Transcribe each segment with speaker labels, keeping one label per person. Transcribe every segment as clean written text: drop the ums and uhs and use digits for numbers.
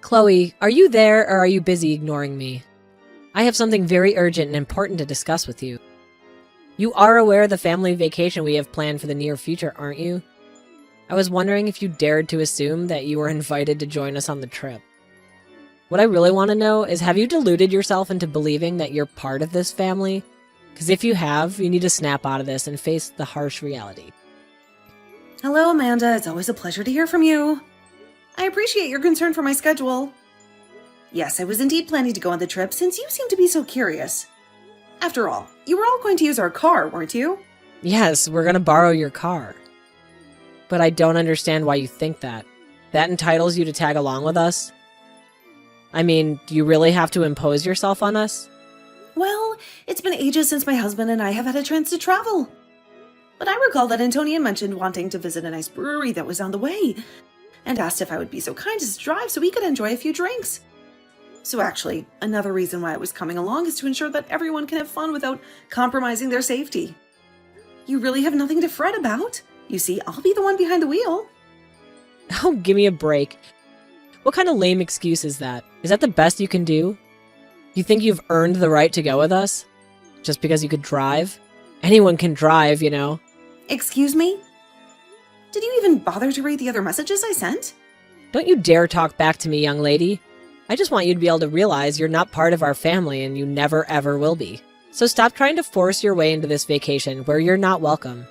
Speaker 1: Chloe, are you there or are you busy ignoring me? I have something very urgent and important to discuss with you. You are aware of the family vacation we have planned for the near future, aren't you? I was wondering if you dared to assume that you were invited to join us on the trip. What I really want to know is, have you deluded yourself into believing that you're part of this family? Because if you have, you need to snap out of this and face the harsh reality.
Speaker 2: Hello, Amanda. It's always a pleasure to hear from you. I appreciate your concern for my schedule. Yes, I was indeed planning to go on the trip since you seem to be so curious. After all, you were all going to use our car, weren't you?
Speaker 1: Yes, we're going to borrow your car. But I don't understand why you think that. That entitles you to tag along with us? I mean, do you really have to impose yourself on us?
Speaker 2: Well, it's been ages since my husband and I have had a chance to travel. But I recall that Antonia mentioned wanting to visit a nice brewery that was on the way, and asked if I would be so kind as to drive so we could enjoy a few drinks. So actually, another reason why I was coming along is to ensure that everyone can have fun without compromising their safety. You really have nothing to fret about. You see, I'll be the one behind the wheel.
Speaker 1: Oh, give me a break. What kind of lame excuse is that? Is that the best you can do? You think you've earned the right to go with us? Just because you could drive? Anyone can drive, you know.
Speaker 2: Excuse me? Did you even bother to read the other messages I sent?
Speaker 1: Don't you dare talk back to me, young lady. I just want you to be able to realize you're not part of our family and you never ever will be. So stop trying to force your way into this vacation where you're not welcome.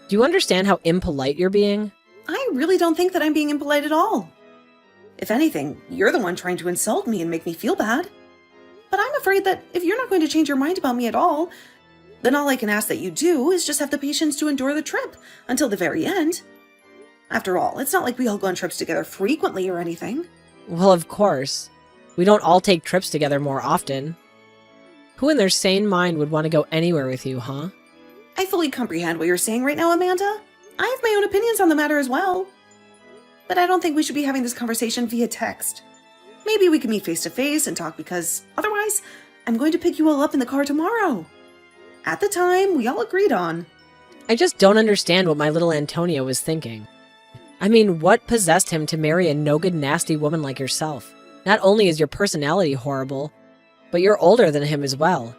Speaker 1: Do you understand how impolite you're being?
Speaker 2: I really don't think that I'm being impolite at all. If anything, you're the one trying to insult me and make me feel bad. But I'm afraid that if you're not going to change your mind about me at all, then all I can ask that you do is just have the patience to endure the trip until the very end. After all, it's not like we all go on trips together frequently or anything.
Speaker 1: Well, of course. We don't all take trips together more often. Who in their sane mind would want to go anywhere with you, huh?
Speaker 2: I fully comprehend what you're saying right now, Amanda. I have my own opinions on the matter as well. But I don't think we should be having this conversation via text. Maybe we can meet face to face and talk, because otherwise, I'm going to pick you all up in the car tomorrow. At the time we all agreed on.
Speaker 1: I just don't understand what my little Antonio was thinking. I mean, what possessed him to marry a no-good nasty woman like yourself? Not only is your personality horrible, but you're older than him as well.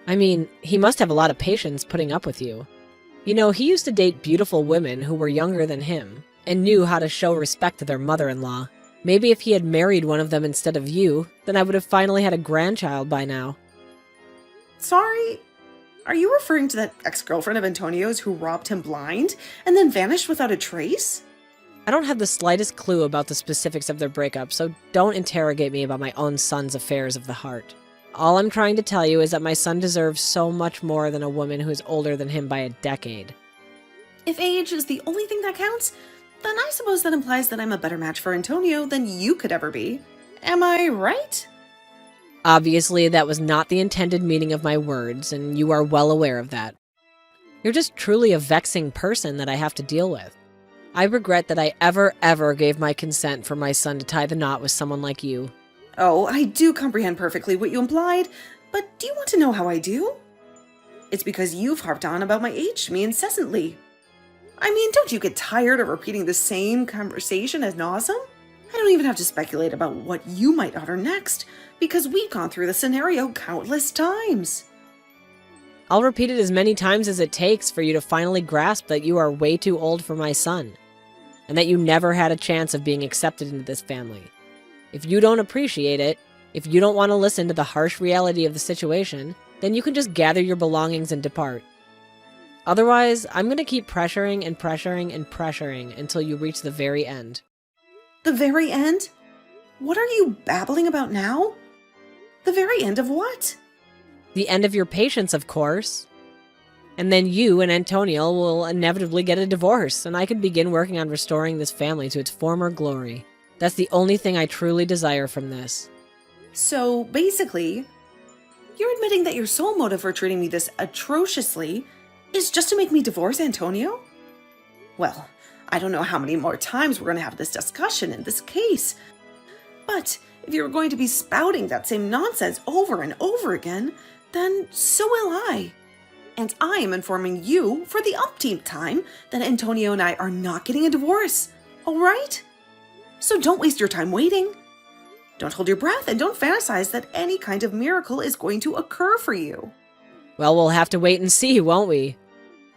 Speaker 1: I mean, he must have a lot of patience putting up with you. You know, he used to date beautiful women who were younger than him, and knew how to show respect to their mother-in-law. Maybe if he had married one of them instead of you, then I would have finally had a grandchild by now.
Speaker 2: Sorry, are you referring to that ex-girlfriend of Antonio's who robbed him blind and then vanished without a trace?
Speaker 1: I don't have the slightest clue about the specifics of their breakup, so don't interrogate me about my own son's affairs of the heart. All I'm trying to tell you is that my son deserves so much more than a woman who is older than him by a decade.
Speaker 2: If age is the only thing that counts, then I suppose that implies that I'm a better match for Antonio than you could ever be. Am I right?
Speaker 1: Obviously, that was not the intended meaning of my words, and you are well aware of that. You're just truly a vexing person that I have to deal with. I regret that I ever gave my consent for my son to tie the knot with someone like you.
Speaker 2: Oh, I do comprehend perfectly what you implied, but do you want to know how I do? It's because you've harped on about my age to me incessantly. I mean, don't you get tired of repeating the same conversation ad nauseum? I don't even have to speculate about what you might utter next, because we've gone through the scenario countless times.
Speaker 1: I'll repeat it as many times as it takes for you to finally grasp that you are way too old for my son, and that you never had a chance of being accepted into this family. If you don't appreciate it, if you don't want to listen to the harsh reality of the situation, then you can just gather your belongings and depart. Otherwise, I'm going to keep pressuring and pressuring and pressuring until you reach the very end.
Speaker 2: The very end? What are you babbling about now? The very end of what?
Speaker 1: The end of your patience, of course. And then you and Antonio will inevitably get a divorce, and I can begin working on restoring this family to its former glory. That's the only thing I truly desire from this.
Speaker 2: So, basically, you're admitting that your sole motive for treating me this atrociously is just to make me divorce Antonio? Well, I don't know how many more times we're going to have this discussion in this case. But if you're going to be spouting that same nonsense over and over again, then so will I. And I am informing you for the umpteenth time that Antonio and I are not getting a divorce, all right? So don't waste your time waiting. Don't hold your breath and don't fantasize that any kind of miracle is going to occur for you.
Speaker 1: Well, we'll have to wait and see, won't we?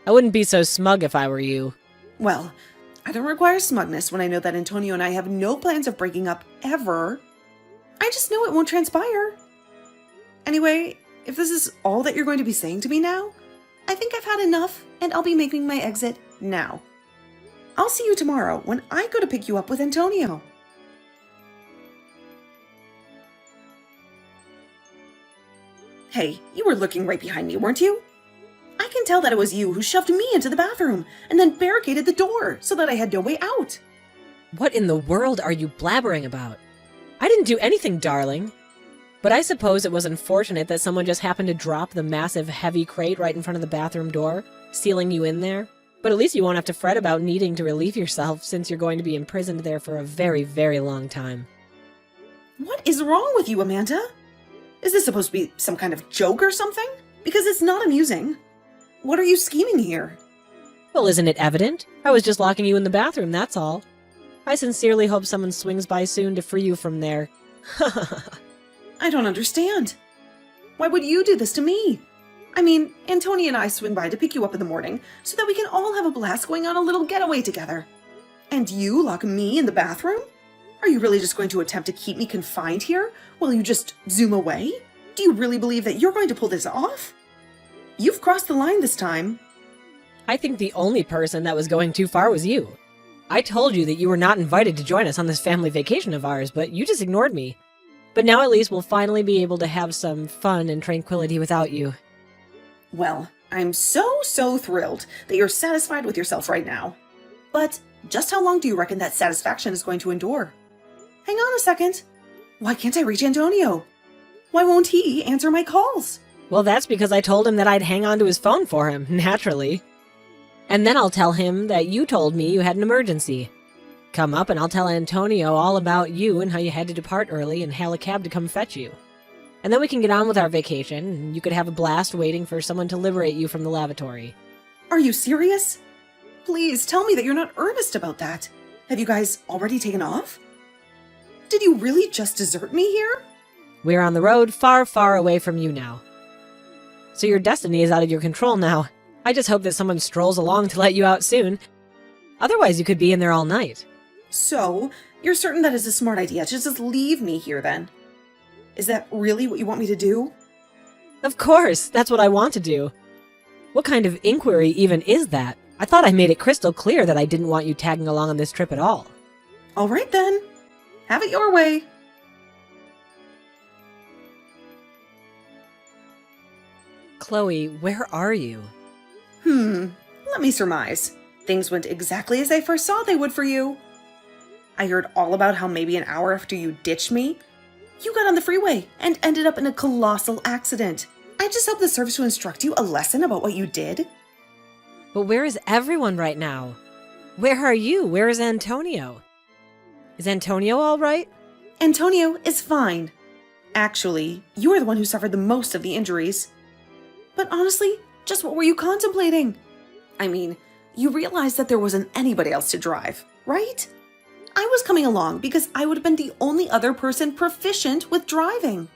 Speaker 1: I wouldn't be so smug if I were you.
Speaker 2: Well, I don't require smugness when I know that Antonio and I have no plans of breaking up ever. I just know it won't transpire. Anyway, if this is all that you're going to be saying to me now, I think I've had enough and I'll be making my exit now. I'll see you tomorrow when I go to pick you up with Antonio. Hey, you were looking right behind me, weren't you? I can tell that it was you who shoved me into the bathroom and then barricaded the door so that I had no way out.
Speaker 1: What in the world are you blabbering about? I didn't do anything, darling. But I suppose it was unfortunate that someone just happened to drop the massive, heavy crate right in front of the bathroom door, sealing you in there. But at least you won't have to fret about needing to relieve yourself since you're going to be imprisoned there for a very, very long time.
Speaker 2: What is wrong with you, Amanda? Is this supposed to be some kind of joke or something? Because it's not amusing. What are you scheming here?
Speaker 1: Well, isn't it evident? I was just locking you in the bathroom, that's all. I sincerely hope someone swings by soon to free you from there.
Speaker 2: I don't understand. Why would you do this to me? I mean, Antonia and I swing by to pick you up in the morning so that we can all have a blast going on a little getaway together. And you lock me in the bathroom? Are you really just going to attempt to keep me confined here while you just zoom away? Do you really believe that you're going to pull this off? You've crossed the line this time.
Speaker 1: I think the only person that was going too far was you. I told you that you were not invited to join us on this family vacation of ours, but you just ignored me. But now at least we'll finally be able to have some fun and tranquility without you.
Speaker 2: Well, I'm so thrilled that you're satisfied with yourself right now. But just how long do you reckon that satisfaction is going to endure? Hang on a second. Why can't I reach Antonio? Why won't he answer my calls?
Speaker 1: Well, that's because I told him that I'd hang on to his phone for him, naturally. And then I'll tell him that you told me you had an emergency. Come up and I'll tell Antonio all about you and how you had to depart early and hail a cab to come fetch you. And then we can get on with our vacation, and you could have a blast waiting for someone to liberate you from the lavatory.
Speaker 2: Are you serious? Please tell me that you're not earnest about that. Have you guys already taken off? Did you really just desert me here?
Speaker 1: We're on the road far, far away from you now. So your destiny is out of your control now. I just hope that someone strolls along to let you out soon. Otherwise, you could be in there all night.
Speaker 2: So, you're certain that it's a smart idea to just leave me here then? Is that really what you want me to do?
Speaker 1: Of course, that's what I want to do. What kind of inquiry even is that? I thought I made it crystal clear that I didn't want you tagging along on this trip at all.
Speaker 2: All right then. Have it your way.
Speaker 1: Chloe, where are you?
Speaker 2: Let me surmise. Things went exactly as I first saw they would for you. I heard all about how maybe an hour after you ditched me, you got on the freeway and ended up in a colossal accident. I just hope this serves to instruct you a lesson about what you did.
Speaker 1: But where is everyone right now? Where are you? Where is Antonio? Is Antonio all right?
Speaker 2: Antonio is fine. Actually, you are the one who suffered the most of the injuries. But honestly, just what were you contemplating? I mean, you realized that there wasn't anybody else to drive, right? I was coming along because I would have been the only other person proficient with driving.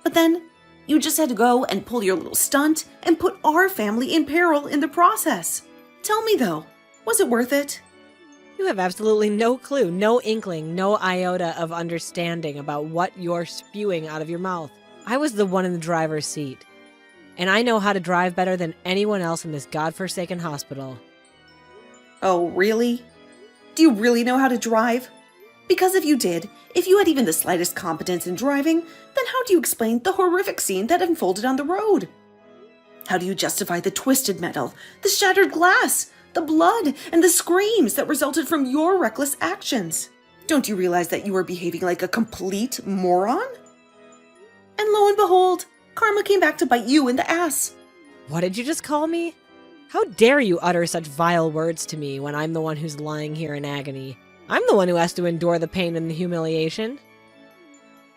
Speaker 2: But then, you just had to go and pull your little stunt and put our family in peril in the process. Tell me though, was it worth it?
Speaker 1: You have absolutely no clue, no inkling, no iota of understanding about what you're spewing out of your mouth. I was the one in the driver's seat. And I know how to drive better than anyone else in this godforsaken hospital.
Speaker 2: Oh, really? Do you really know how to drive? Because if you did, if you had even the slightest competence in driving, then how do you explain the horrific scene that unfolded on the road? How do you justify the twisted metal, the shattered glass, the blood, and the screams that resulted from your reckless actions? Don't you realize that you were behaving like a complete moron? And lo and behold, karma came back to bite you in the ass.
Speaker 1: What did you just call me? How dare you utter such vile words to me when I'm the one who's lying here in agony? I'm the one who has to endure the pain and the humiliation.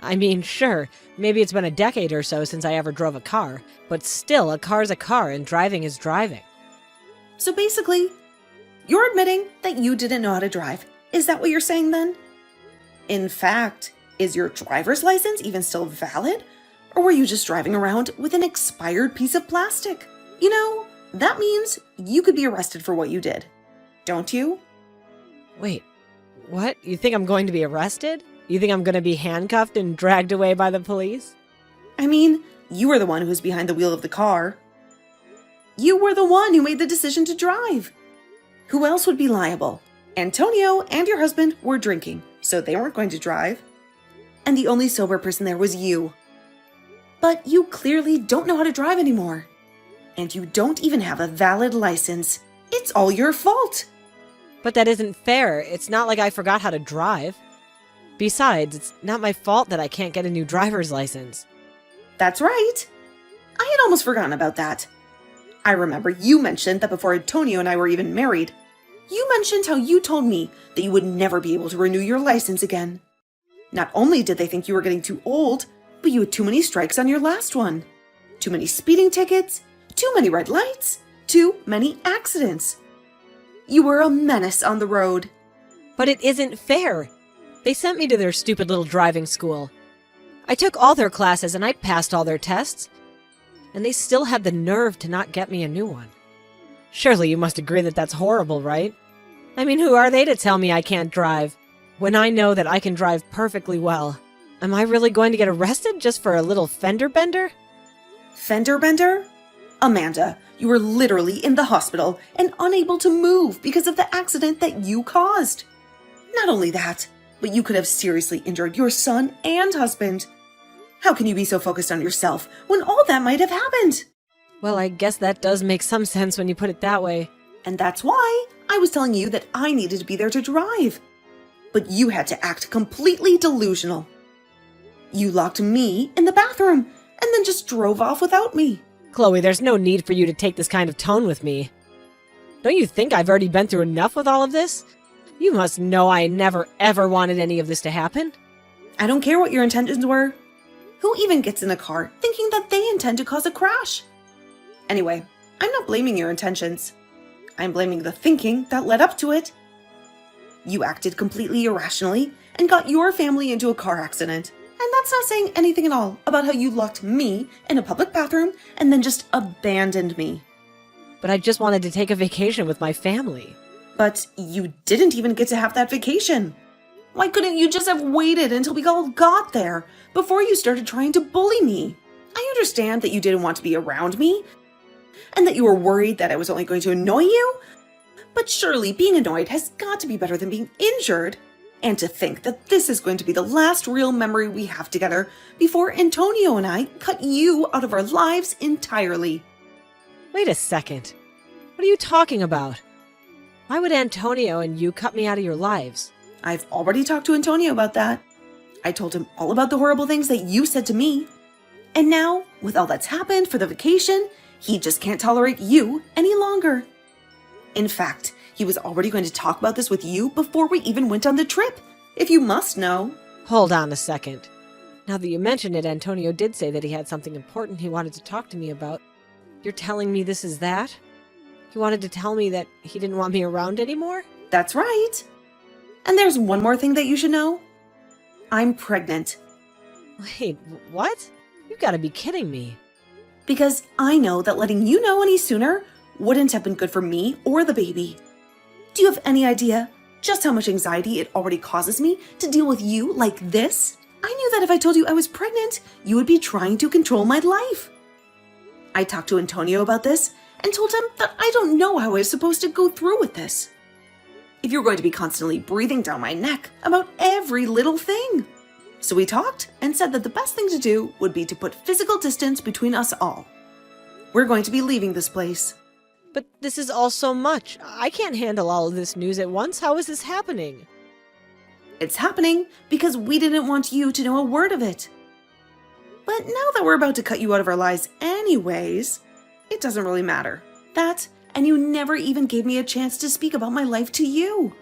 Speaker 1: I mean, sure, maybe it's been a decade or so since I ever drove a car, but still, a car's a car and driving is driving.
Speaker 2: So basically, you're admitting that you didn't know how to drive. Is that what you're saying then? In fact, is your driver's license even still valid? Or were you just driving around with an expired piece of plastic? You know, that means you could be arrested for what you did. Don't you?
Speaker 1: Wait, what? You think I'm going to be arrested? You think I'm going to be handcuffed and dragged away by the police?
Speaker 2: I mean, you were the one who was behind the wheel of the car. You were the one who made the decision to drive. Who else would be liable? Antonio and your husband were drinking, so they weren't going to drive. And the only sober person there was you. But you clearly don't know how to drive anymore. And you don't even have a valid license. It's all your fault.
Speaker 1: But that isn't fair. It's not like I forgot how to drive. Besides, it's not my fault that I can't get a new driver's license.
Speaker 2: That's right. I had almost forgotten about that. I remember you mentioned that before Antonio and I were even married, you mentioned how you told me that you would never be able to renew your license again. Not only did they think you were getting too old, but you had too many strikes on your last one. Too many speeding tickets, too many red lights, too many accidents. You were a menace on the road.
Speaker 1: But it isn't fair. They sent me to their stupid little driving school. I took all their classes and I passed all their tests. And they still had the nerve to not get me a new one. Surely you must agree that that's horrible, right? I mean, who are they to tell me I can't drive? When I know that I can drive perfectly well. Am I really going to get arrested just for a little fender bender?
Speaker 2: Fender bender? Amanda, you were literally in the hospital and unable to move because of the accident that you caused. Not only that, but you could have seriously injured your son and husband. How can you be so focused on yourself when all that might have happened?
Speaker 1: Well, I guess that does make some sense when you put it that way.
Speaker 2: And that's why I was telling you that I needed to be there to drive. But you had to act completely delusional. You locked me in the bathroom and then just drove off without me.
Speaker 1: Chloe, there's no need for you to take this kind of tone with me. Don't you think I've already been through enough with all of this? You must know I never ever wanted any of this to happen.
Speaker 2: I don't care what your intentions were. Who even gets in a car thinking that they intend to cause a crash? Anyway, I'm not blaming your intentions. I'm blaming the thinking that led up to it. You acted completely irrationally and got your family into a car accident. And that's not saying anything at all about how you locked me in a public bathroom and then just abandoned me.
Speaker 1: But I just wanted to take a vacation with my family.
Speaker 2: But you didn't even get to have that vacation. Why couldn't you just have waited until we all got there before you started trying to bully me? I understand that you didn't want to be around me and that you were worried that I was only going to annoy you, but surely being annoyed has got to be better than being injured. And to think that this is going to be the last real memory we have together before Antonio and I cut you out of our lives entirely.
Speaker 1: Wait a second. What are you talking about? Why would Antonio and you cut me out of your lives?
Speaker 2: I've already talked to Antonio about that. I told him all about the horrible things that you said to me. And now, with all that's happened for the vacation, he just can't tolerate you any longer. In fact, he was already going to talk about this with you before we even went on the trip, if you must know.
Speaker 1: Hold on a second. Now that you mention it, Antonio did say that he had something important he wanted to talk to me about. You're telling me this is that? He wanted to tell me that he didn't want me around anymore?
Speaker 2: That's right. And there's one more thing that you should know. I'm pregnant.
Speaker 1: Wait, what? You've got to be kidding me.
Speaker 2: Because I know that letting you know any sooner wouldn't have been good for me or the baby. Do you have any idea just how much anxiety it already causes me to deal with you like this? I knew that if I told you I was pregnant, you would be trying to control my life. I talked to Antonio about this and told him that I don't know how I was supposed to go through with this. If you're going to be constantly breathing down my neck about every little thing. So we talked and said that the best thing to do would be to put physical distance between us all. We're going to be leaving this place.
Speaker 1: But this is all so much. I can't handle all of this news at once. How is this happening?
Speaker 2: It's happening because we didn't want you to know a word of it. But now that we're about to cut you out of our lives anyways, it doesn't really matter. That, and you never even gave me a chance to speak about my life to you.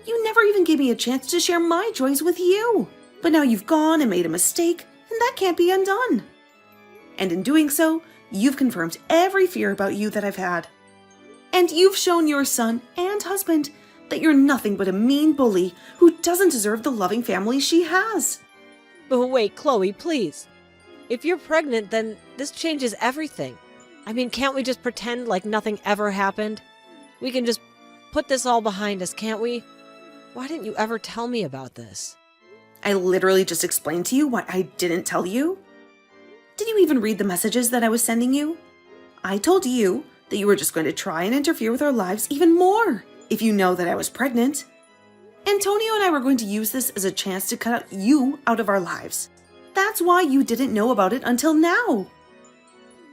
Speaker 2: You never even gave me a chance to share my joys with you. But now you've gone and made a mistake, and that can't be undone. And in doing so, you've confirmed every fear about you that I've had. And you've shown your son and husband that you're nothing but a mean bully who doesn't deserve the loving family she has.
Speaker 1: But wait, Chloe, please. If you're pregnant, then this changes everything. I mean, can't we just pretend like nothing ever happened? We can just put this all behind us, can't we? Why didn't you ever tell me about this?
Speaker 2: I literally just explained to you what I didn't tell you. Did you even read the messages that I was sending you? I told you that you were just going to try and interfere with our lives even more if you know that I was pregnant. Antonio and I were going to use this as a chance to cut you out of our lives. That's why you didn't know about it until now.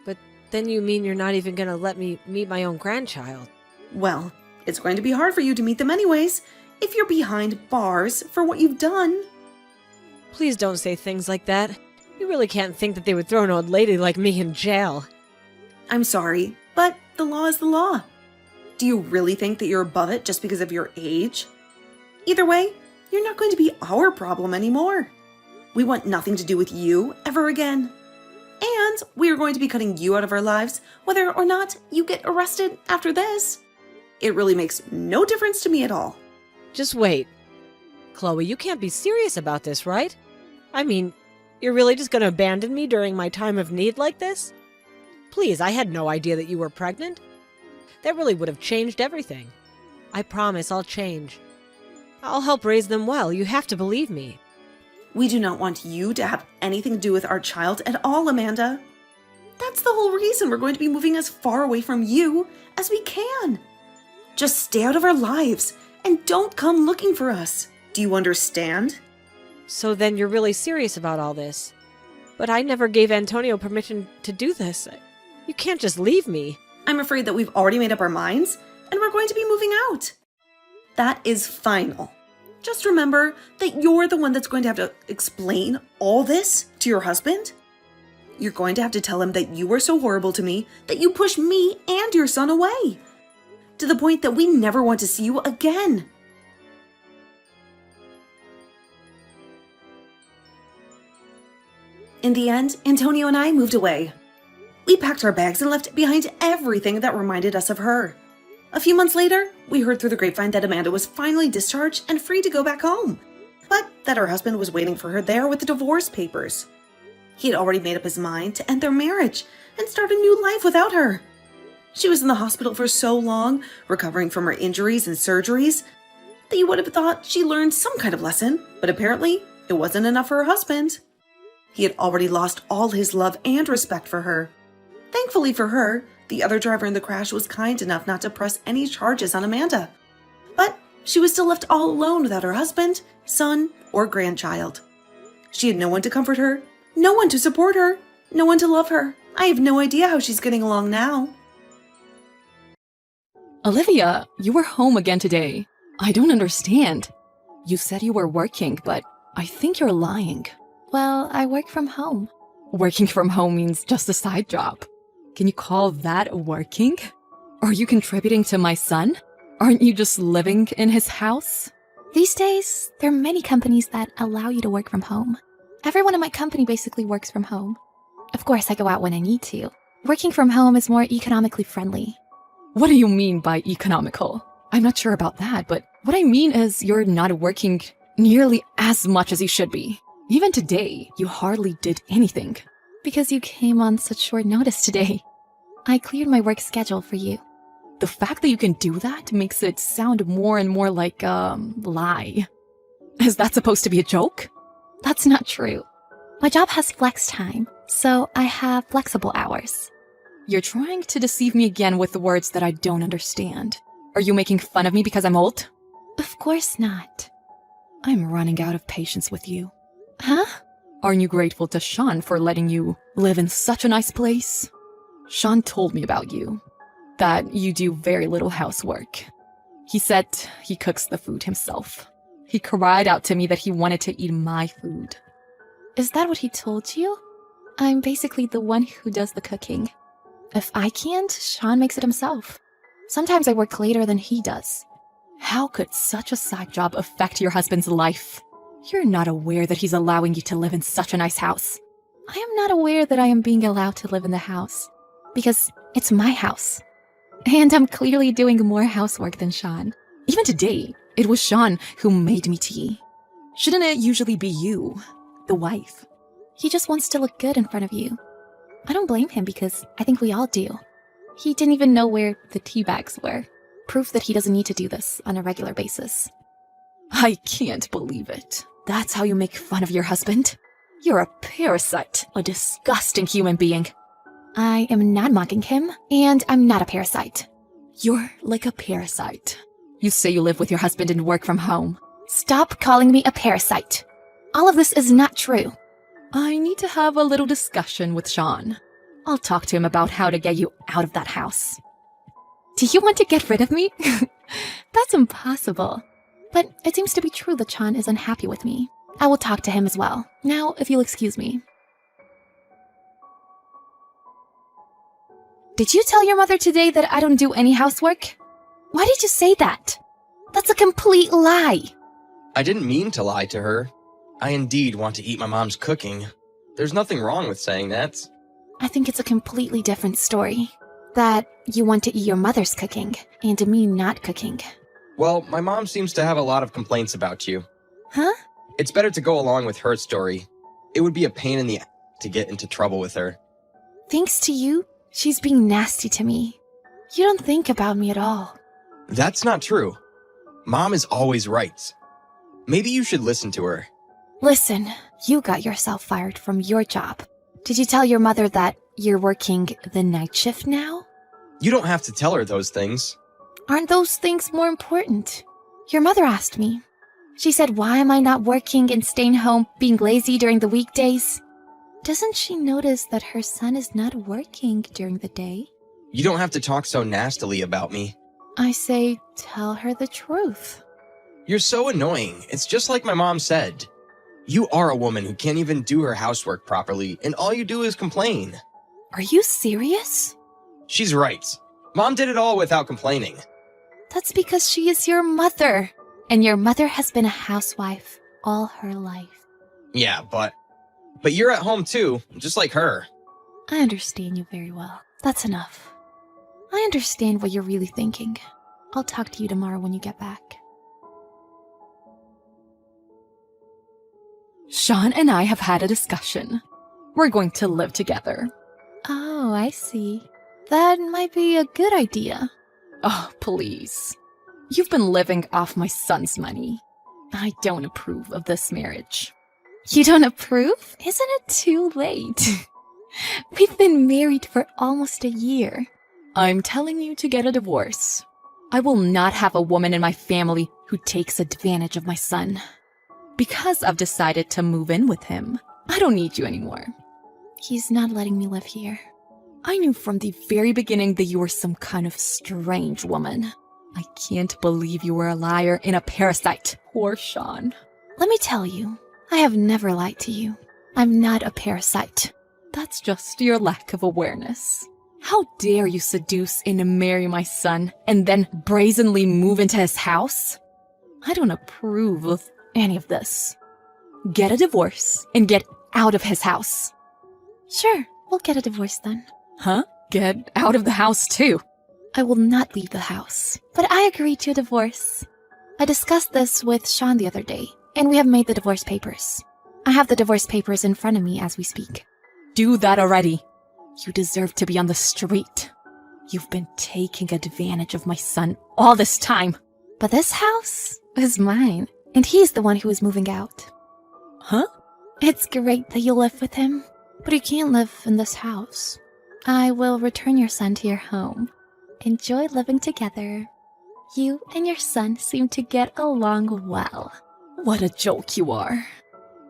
Speaker 1: But then you mean you're not even going to let me meet my own grandchild?
Speaker 2: Well, it's going to be hard for you to meet them anyways if you're behind bars for what you've done.
Speaker 1: Please don't say things like that. You really can't think that they would throw an old lady like me in jail.
Speaker 2: I'm sorry, but the law is the law. Do you really think that you're above it just because of your age? Either way, you're not going to be our problem anymore. We want nothing to do with you ever again. And we are going to be cutting you out of our lives, whether or not you get arrested after this. It really makes no difference to me at all.
Speaker 1: Just wait. Chloe, you can't be serious about this, right? I mean, you're really just going to abandon me during my time of need like this? Please, I had no idea that you were pregnant. That really would have changed everything. I promise I'll change. I'll help raise them well. You have to believe me.
Speaker 2: We do not want you to have anything to do with our child at all, Amanda. That's the whole reason we're going to be moving as far away from you as we can. Just stay out of our lives and don't come looking for us. Do you understand?
Speaker 1: So then you're really serious about all this. But I never gave Antonio permission to do this. You can't just leave me.
Speaker 2: I'm afraid that we've already made up our minds and we're going to be moving out. That is final. Just remember that you're the one that's going to have to explain all this to your husband. You're going to have to tell him that you were so horrible to me that you pushed me and your son away, to the point that we never want to see you again. In the end, Antonio and I moved away. We packed our bags and left behind everything that reminded us of her. A few months later, we heard through the grapevine that Amanda was finally discharged and free to go back home, but that her husband was waiting for her there with the divorce papers. He had already made up his mind to end their marriage and start a new life without her. She was in the hospital for so long, recovering from her injuries and surgeries, that you would have thought she learned some kind of lesson, but apparently it wasn't enough for her husband. He had already lost all his love and respect for her. Thankfully for her, the other driver in the crash was kind enough not to press any charges on Amanda. But she was still left all alone without her husband, son, or grandchild. She had no one to comfort her, no one to support her, no one to love her. I have no idea how she's getting along now.
Speaker 3: Olivia, you were home again today. I don't understand. You said you were working, but I think you're lying.
Speaker 4: Well, I work from home.
Speaker 3: Working from home means just a side job. Can you call that working? Are you contributing to my son? Aren't you just living in his house?
Speaker 4: These days, there are many companies that allow you to work from home. Everyone in my company basically works from home. Of course, I go out when I need to. Working from home is more economically friendly.
Speaker 3: What do you mean by economical? I'm not sure about that, but what I mean is you're not working nearly as much as you should be. Even today, you hardly did anything.
Speaker 4: Because you came on such short notice today. I cleared my work schedule for you.
Speaker 3: The fact that you can do that makes it sound more and more like a lie. Is that supposed to be a joke?
Speaker 4: That's not true. My job has flex time, so I have flexible hours.
Speaker 3: You're trying to deceive me again with words that I don't understand. Are you making fun of me because I'm old?
Speaker 4: Of course not.
Speaker 3: I'm running out of patience with you.
Speaker 4: Huh?
Speaker 3: Aren't you grateful to Sean for letting you live in such a nice place? Sean told me about you, that you do very little housework. He said he cooks the food himself. He cried out to me that he wanted to eat my food.
Speaker 4: Is that what he told you? I'm basically the one who does the cooking. If I can't, Sean makes it himself. Sometimes I work later than he does.
Speaker 3: How could such a side job affect your husband's life? You're not aware that he's allowing you to live in such a nice house.
Speaker 4: I am not aware that I am being allowed to live in the house, because it's my house. And I'm clearly doing more housework than Sean.
Speaker 3: Even today, it was Sean who made me tea. Shouldn't it usually be you, the wife?
Speaker 4: He just wants to look good in front of you. I don't blame him because I think we all do. He didn't even know where the tea bags were. Proof that he doesn't need to do this on a regular basis.
Speaker 3: I can't believe it. That's how you make fun of your husband? You're a parasite, a disgusting human being.
Speaker 4: I am not mocking him, and I'm not a parasite.
Speaker 3: You're like a parasite. You say you live with your husband and work from home.
Speaker 4: Stop calling me a parasite. All of this is not true.
Speaker 3: I need to have a little discussion with Sean. I'll talk to him about how to get you out of that house.
Speaker 4: Do you want to get rid of me? That's impossible. But it seems to be true that Sean is unhappy with me. I will talk to him as well. Now, if you'll excuse me. Did you tell your mother today that I don't do any housework? Why did you say that? That's a complete lie.
Speaker 5: I didn't mean to lie to her. I indeed want to eat my mom's cooking. There's nothing wrong with saying that.
Speaker 4: I think it's a completely different story. That you want to eat your mother's cooking, and me not cooking.
Speaker 5: Well, my mom seems to have a lot of complaints about you.
Speaker 4: Huh?
Speaker 5: It's better to go along with her story. It would be a pain in the ass to get into trouble with her.
Speaker 4: Thanks to you, she's being nasty to me. You don't think about me at all.
Speaker 5: That's not true. Mom is always right. Maybe you should listen to her.
Speaker 4: Listen, you got yourself fired from your job. Did you tell your mother that you're working the night shift now?
Speaker 5: You don't have to tell her those things.
Speaker 4: Aren't those things more important? Your mother asked me. She said, why am I not working and staying home, being lazy during the weekdays? Doesn't she notice that her son is not working during the day?
Speaker 5: You don't have to talk so nastily about me.
Speaker 4: I say, tell her the truth.
Speaker 5: You're so annoying. It's just like my mom said. You are a woman who can't even do her housework properly, and all you do is complain.
Speaker 4: Are you serious?
Speaker 5: She's right. Mom did it all without complaining.
Speaker 4: That's because she is your mother. And your mother has been a housewife all her life.
Speaker 5: Yeah, but you're at home too, just like her.
Speaker 4: I understand you very well. That's enough. I understand what you're really thinking. I'll talk to you tomorrow when you get back.
Speaker 3: Sean and I have had a discussion. We're going to live together.
Speaker 4: Oh, I see. That might be a good idea.
Speaker 3: Oh, please. You've been living off my son's money. I don't approve of this marriage.
Speaker 4: You don't approve? Isn't it too late? We've been married for almost a year.
Speaker 3: I'm telling you to get a divorce. I will not have a woman in my family who takes advantage of my son. Because I've decided to move in with him, I don't need you anymore.
Speaker 4: He's not letting me live here.
Speaker 3: I knew from the very beginning that you were some kind of strange woman. I can't believe you were a liar and a parasite. Poor Sean.
Speaker 4: Let me tell you, I have never lied to you. I'm not a parasite.
Speaker 3: That's just your lack of awareness. How dare you seduce and marry my son and then brazenly move into his house? I don't approve of any of this. Get a divorce and get out of his house.
Speaker 4: Sure, we'll get a divorce then.
Speaker 3: Huh? Get out of the house too.
Speaker 4: I will not leave the house, but I agreed to a divorce. I discussed this with Sean the other day, and we have made the divorce papers. I have the divorce papers in front of me as we speak.
Speaker 3: Do that already. You deserve to be on the street. You've been taking advantage of my son all this time.
Speaker 4: But this house is mine, and he's the one who is moving out.
Speaker 3: Huh?
Speaker 4: It's great that you live with him, but you can't live in this house. I will return your son to your home. Enjoy living together. You and your son seem to get along well.
Speaker 3: What a joke you are.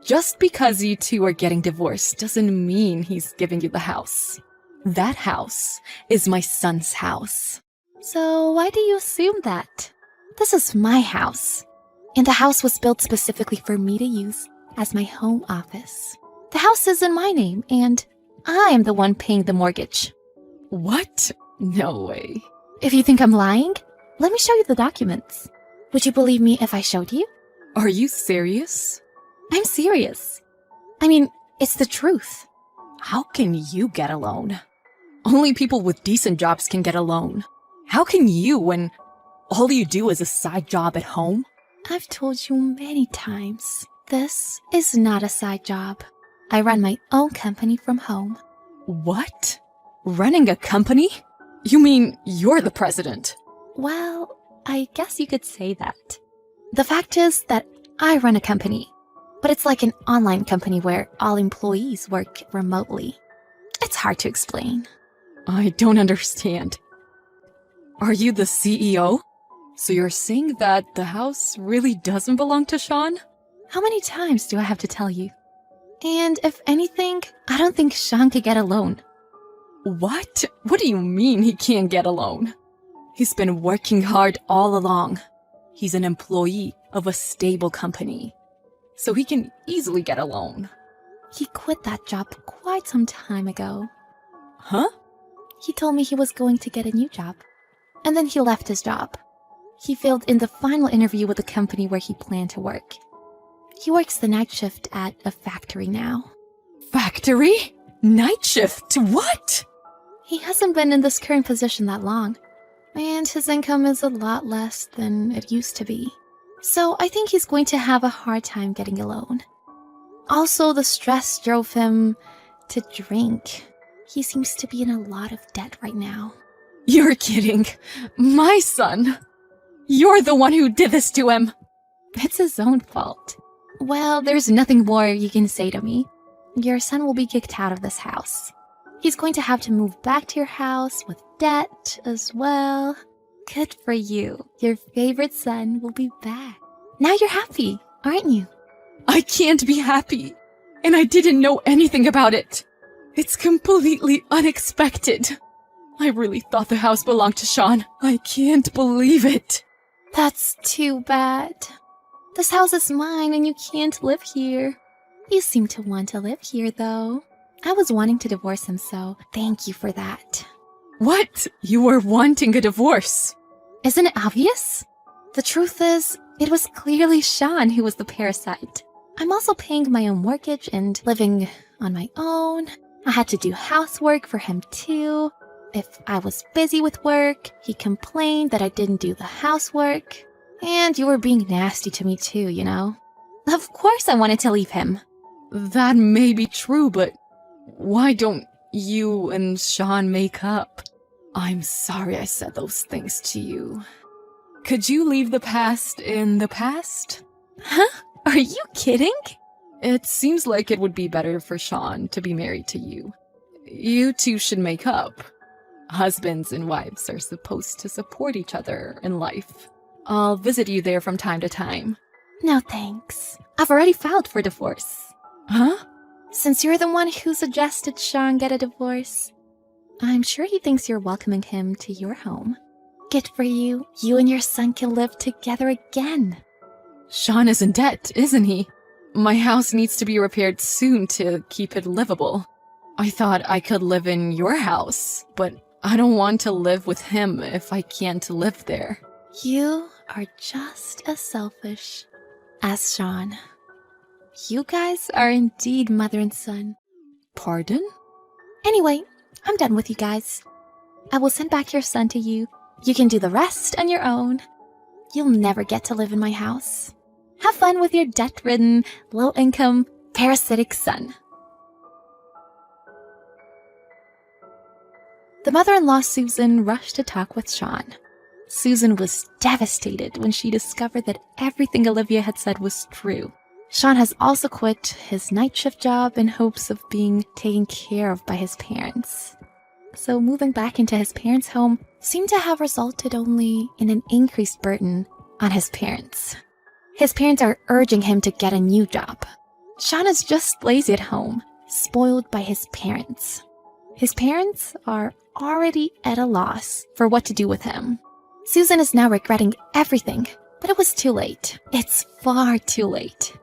Speaker 3: Just because you two are getting divorced doesn't mean he's giving you the house. That house is my son's house.
Speaker 4: So why do you assume that? This is my house, and the house was built specifically for me to use as my home office. The house is in my name, and I am the one paying the mortgage.
Speaker 3: What? No way.
Speaker 4: If you think I'm lying, let me show you the documents. Would you believe me if I showed you?
Speaker 3: Are you serious?
Speaker 4: I'm serious. I mean, it's the truth.
Speaker 3: How can you get a loan? Only people with decent jobs can get a loan. How can you when All you do is a side job at home?
Speaker 4: I've told you many times, this is not a side job. I run my own company from home.
Speaker 3: What? Running a company? You mean you're the president?
Speaker 4: Well, I guess you could say that. The fact is that I run a company, but it's like an online company where all employees work remotely. It's hard to explain.
Speaker 3: I don't understand. Are you the CEO? So you're saying that the house really doesn't belong to Sean?
Speaker 4: How many times do I have to tell you? And if anything, I don't think Sean could get a loan.
Speaker 3: What? What do you mean he can't get a loan? He's been working hard all along. He's an employee of a stable company, so he can easily get a loan.
Speaker 4: He quit that job quite some time ago.
Speaker 3: Huh?
Speaker 4: He told me he was going to get a new job, and then he left his job. He failed in the final interview with the company where he planned to work. He works the night shift at a factory now.
Speaker 3: Factory? Night shift? What?
Speaker 4: He hasn't been in this current position that long, and his income is a lot less than it used to be. So I think he's going to have a hard time getting a loan. Also, the stress drove him to drink. He seems to be in a lot of debt right now.
Speaker 3: You're kidding. My son. You're the one who did this to him.
Speaker 4: It's his own fault. Well, there's nothing more you can say to me. Your son will be kicked out of this house. He's going to have to move back to your house with debt as well. Good for you. Your favorite son will be back. Now you're happy, aren't you?
Speaker 3: I can't be happy. And I didn't know anything about it. It's completely unexpected. I really thought the house belonged to Sean. I can't believe it.
Speaker 4: That's too bad. This house is mine and you can't live here. You seem to want to live here, though. I was wanting to divorce him, so thank you for that.
Speaker 3: What? You were wanting a divorce?
Speaker 4: Isn't it obvious? The truth is, it was clearly Sean who was the parasite. I'm also paying my own mortgage and living on my own. I had to do housework for him too. If I was busy with work, he complained that I didn't do the housework. And you were being nasty to me too, you know? Of course I wanted to leave him.
Speaker 3: That may be true, but why don't you and Sean make up? I'm sorry I said those things to you. Could you leave the past in the past?
Speaker 4: Huh? Are you kidding?
Speaker 3: It seems like it would be better for Sean to be married to you. You two should make up. Husbands and wives are supposed to support each other in life. I'll visit you there from time to time.
Speaker 4: No thanks. I've already filed for divorce.
Speaker 3: Huh?
Speaker 4: Since you're the one who suggested Sean get a divorce, I'm sure he thinks you're welcoming him to your home. Good for you. You and your son can live together again.
Speaker 3: Sean is in debt, isn't he? My house needs to be repaired soon to keep it livable. I thought I could live in your house, but I don't want to live with him if I can't live there.
Speaker 4: You are just as selfish as Sean. You guys are indeed mother and son.
Speaker 3: Pardon?
Speaker 4: Anyway, I'm done with you guys. I will send back your son to you. You can do the rest on your own. You'll never get to live in my house. Have fun with your debt-ridden, low-income, parasitic son. The mother-in-law Susan rushed to talk with Sean. Susan was devastated when she discovered that everything Olivia had said was true. Sean has also quit his night shift job in hopes of being taken care of by his parents. So moving back into his parents' home seemed to have resulted only in an increased burden on his parents. His parents are urging him to get a new job. Sean is just lazy at home, spoiled by his parents. His parents are already at a loss for what to do with him. Susan is now regretting everything, but it was too late. It's far too late.